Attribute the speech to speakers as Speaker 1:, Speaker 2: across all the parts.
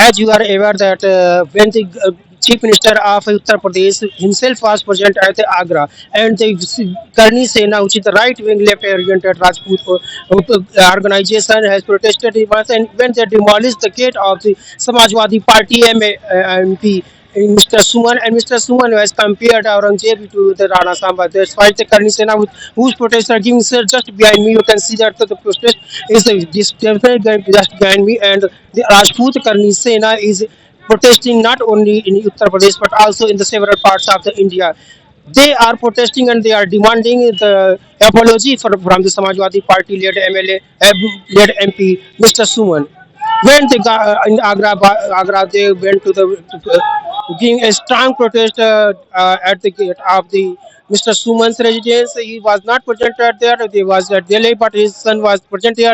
Speaker 1: As you are aware that when the Chief Minister of Uttar Pradesh himself was present at the Agra, and the Karni Sena, which is the right-wing, left-oriented Rajput organization, has protested once, and when they demolished the gate of the Samajwadi Party MP. Mr. Suman, and Mr. Suman has compared Aurangzeb to the Rana Samba. That's why the Karni Sena, whose protests are giving, sir, just behind me, you can see that the protest is this definitely just behind me, and the Rajput Karni Sena is protesting not only in Uttar Pradesh but also in the several parts of the India. They are protesting and they are demanding the apology from the Samajwadi Party led MLA, led MP, Mr. Suman. When they got in Agra, they went to the giving a strong protest at the gate of the Mr. Suman's residence. He was not present at there. He was at Delhi, but his son was present there,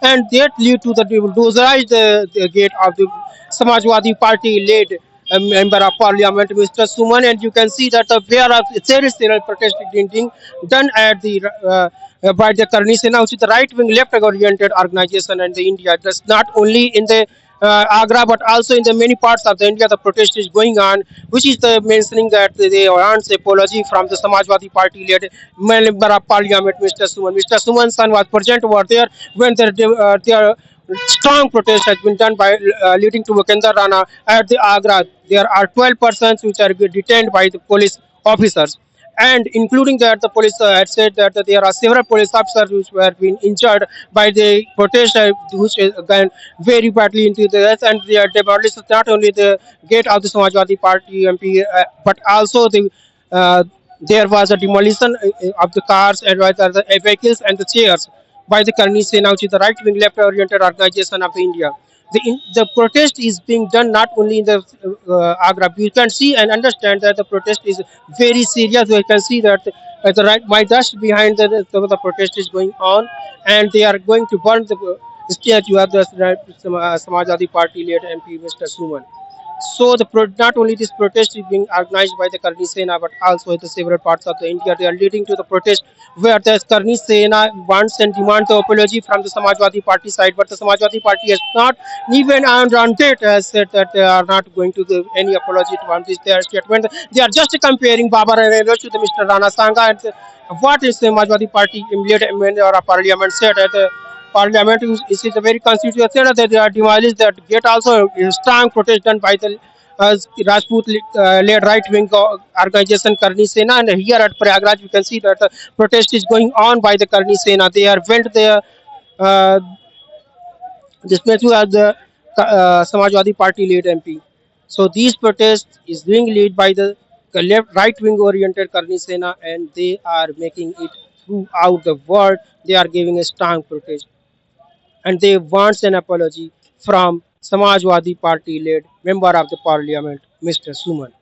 Speaker 1: and that led to the bulldoze the gate of the Samajwadi Party led member of parliament, Mr. Suman, and you can see that the pair of serial protest being done at the by the Karni Sena, which is the right-wing, left-oriented organization in the India. That's not only in the Agra, but also in the many parts of the India, the protest is going on, which is the mentioning that they want apology from the Samajwadi Party led member of parliament, Mr. Suman. Mr. Suman's son was present over there when their strong protest has been done by leading to Mukender Rana at the Agra. There are 12 persons which are detained by the police officers, and including that the police had said that there are several police officers which were being injured by the protest, which has gone very badly into the earth, and they are demolished not only the gate of the Samajwadi Party MP, but also uh, there was a demolition of the cars and the vehicles and the chairs by the Karni Sena, which is the right-wing, left-oriented organization of India. The protest is being done not only in the Agra. You can see and understand that the protest is very serious. You can see that the right, my dust behind the protest is going on, and they are going to burn the statue of the Samajwadi Party leader MP Mr. Suman. So not only this protest is being organized by the Karni Sena, but also in the several parts of the India. They are leading to the protest where the Karni Sena wants and demands the apology from the Samajwadi Party side, but the Samajwadi Party has not even on date has said that they are not going to give any apology to this their statement. They are just comparing Baba Rana to the Mr. Rana Sanga, and what is the Samajwadi Party immediate member of parliament said at the parliament is a very constitutional that they are demolished that gate. Also a strong protest done by the Rajput led right wing organization Karni Sena, and here at Prayagraj you can see that the protest is going on by the Karni Sena. They are went there uh, this statue as the Samajwadi Party led MP. So these protests is being led by the left right wing oriented Karni Sena, and they are making it throughout the world. They are giving a strong protest, and they wants an apology from Samajwadi Party led member of the parliament, Mr. Suman.